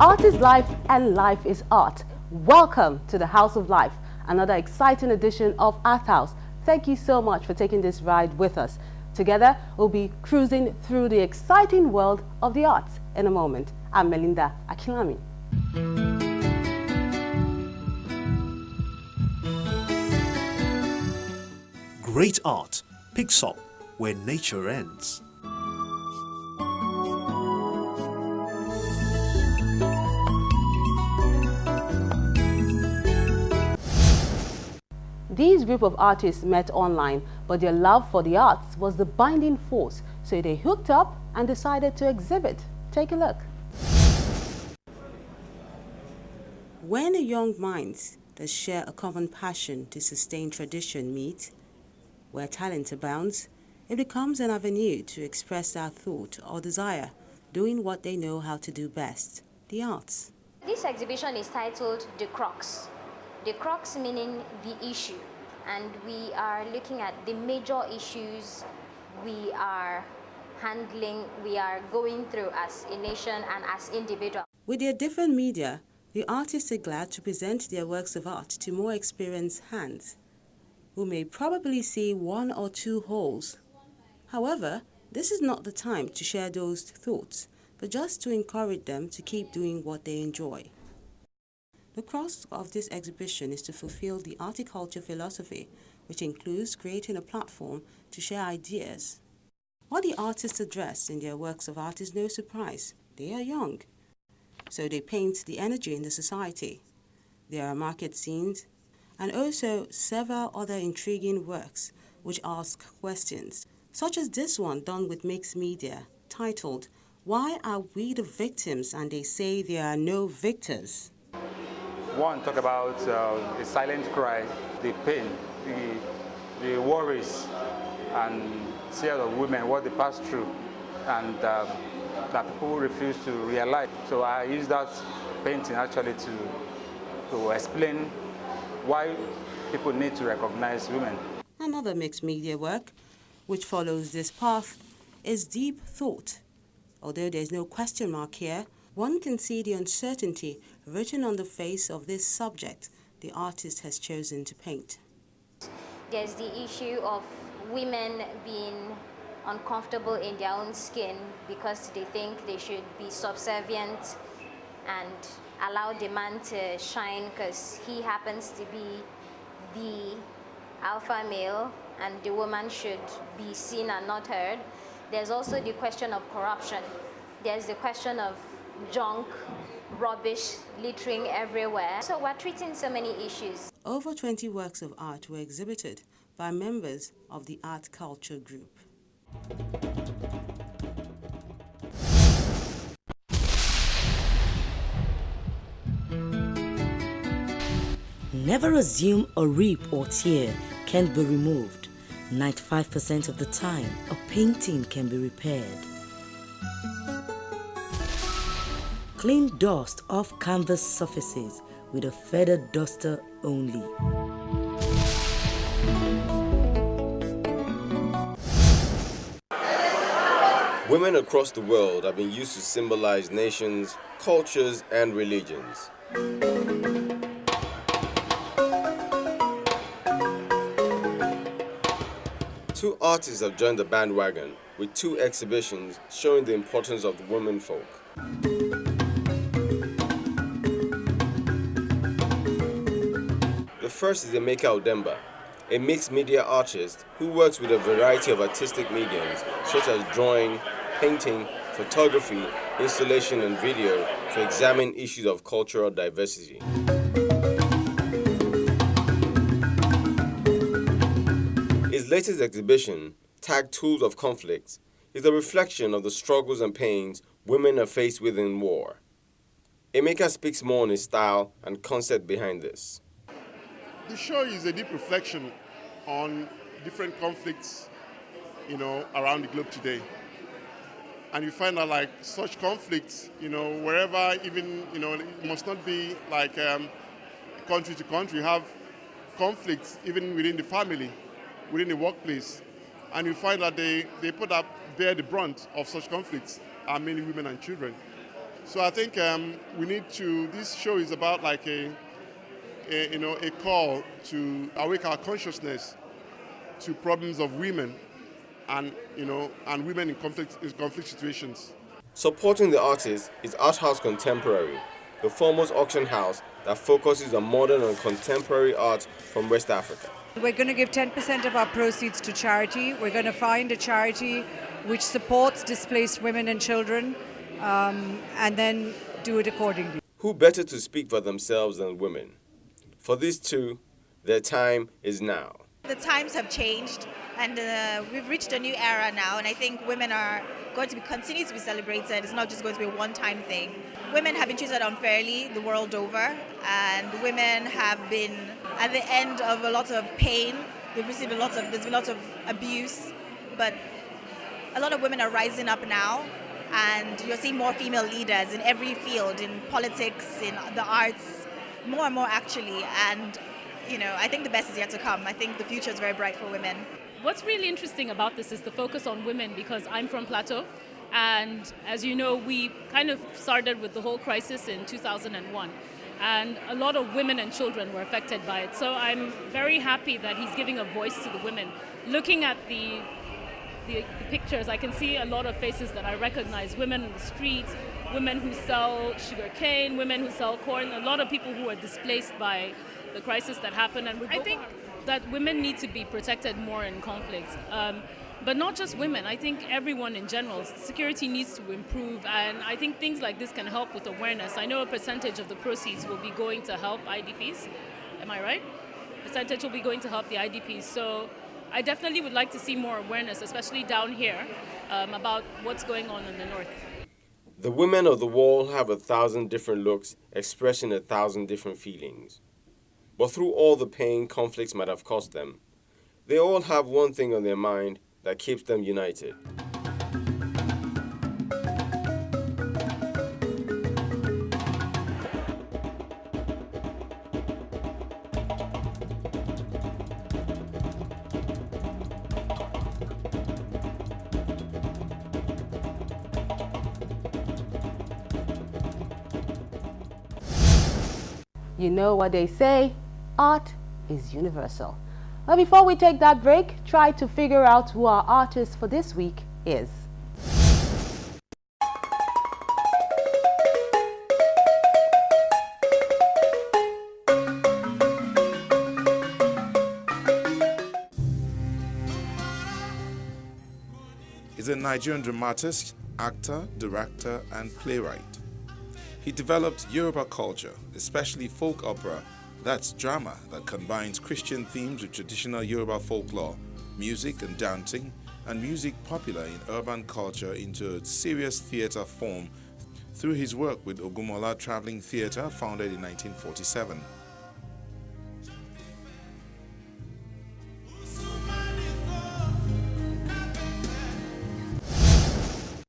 Art is life and life is art. Welcome to the House of Life, another exciting edition of ArtHouse. Thank you so much for taking this ride with us. Together, we'll be cruising through the exciting world of the arts in a moment. I'm Melinda Akilami. Great art picks up where nature ends. These group of artists met online, but their love for the arts was the binding force, so they hooked up and decided to exhibit. Take a look. When young minds that share a common passion to sustain tradition meet, where talent abounds, it becomes an avenue to express their thought or desire, doing what they know how to do best, the arts. This exhibition is titled The Crux. The crux meaning the issue, and we are looking at the major issues we are handling, we are going through as a nation and as individuals. With their different media, the artists are glad to present their works of art to more experienced hands, who may probably see one or two holes. However, this is not the time to share those thoughts, but just to encourage them to keep doing what they enjoy. The crux of this exhibition is to fulfill the articulture philosophy, which includes creating a platform to share ideas. What the artists address in their works of art is no surprise. They are young, so they paint the energy in the society. There are market scenes, and also several other intriguing works which ask questions, such as this one done with mixed media, titled, "Why Are We the Victims and They Say There Are No Victors?" One talk about the silent cry, the pain, the worries and tears of women, what they pass through, and that people refuse to realize. So I use that painting actually to explain why people need to recognize women. Another mixed media work, which follows this path, is Deep Thought. Although there's no question mark here, one can see the uncertainty written on the face of this subject the artist has chosen to paint. There's the issue of women being uncomfortable in their own skin because they think they should be subservient and allow the man to shine because he happens to be the alpha male and the woman should be seen and not heard. There's also the question of corruption. There's the question of junk, rubbish, littering everywhere. So we're treating so many issues. Over 20 works of art were exhibited by members of the art culture group. Never assume a rip or tear can't be removed. 95% of the time, a painting can be repaired. Clean dust off canvas surfaces with a feather duster only. Women across the world have been used to symbolize nations, cultures, and religions. Two artists have joined the bandwagon with two exhibitions showing the importance of womenfolk. The first is Emeka Odemba, a mixed media artist who works with a variety of artistic mediums such as drawing, painting, photography, installation, and video to examine issues of cultural diversity. His latest exhibition, tagged Tools of Conflict, is a reflection of the struggles and pains women are faced with in war. Emeka speaks more on his style and concept behind this. The show is a deep reflection on different conflicts, around the globe today. And you find that like such conflicts, wherever even, it must not be like country to country. You have conflicts even within the family, within the workplace. And you find that they put up, bear the brunt of such conflicts are mainly women and children. So I think we need to. This show is about like a call to awake our consciousness to problems of women and women in conflict situations. Supporting the artist is ArtHouse Contemporary, the foremost auction house that focuses on modern and contemporary art from West Africa. We're going to give 10% of our proceeds to charity. We're going to find a charity which supports displaced women and children, and then do it accordingly. Who better to speak for themselves than women? For these two, their time is now. The times have changed, and we've reached a new era now, and I think women are going to continue to be celebrated. It's not just going to be a one-time thing. Women have been treated unfairly the world over, and women have been at the end of a lot of pain. There's been a lot of abuse, but a lot of women are rising up now, and you're seeing more female leaders in every field, in politics, in the arts, more and more actually, and I think the best is yet to come. I think the future is very bright for women. What's really interesting about this is the focus on women, because I'm from Plateau, and as you know, we kind of started with the whole crisis in 2001, and a lot of women and children were affected by it. So I'm very happy that he's giving a voice to the women. Looking at the pictures, I can see a lot of faces that I recognize: women in the streets, women who sell sugarcane, women who sell corn, a lot of people who are displaced by the crisis that happened. And I think that women need to be protected more in conflict. But not just women, I think everyone in general. Security needs to improve, and I think things like this can help with awareness. I know a percentage of the proceeds will be going to help IDPs. Am I right? Percentage will be going to help the IDPs. So I definitely would like to see more awareness, especially down here, about what's going on in the north. The women of the wall have 1,000 different looks, expressing 1,000 different feelings. But through all the pain conflicts might have cost them, they all have one thing on their mind that keeps them united. You know what they say, art is universal. But before we take that break, try to figure out who our artist for this week is. He's a Nigerian dramatist, actor, director, and playwright. He developed Yoruba culture, especially folk opera, that's drama that combines Christian themes with traditional Yoruba folklore, music and dancing, and music popular in urban culture into a serious theatre form through his work with Ogumola Travelling Theatre, founded in 1947.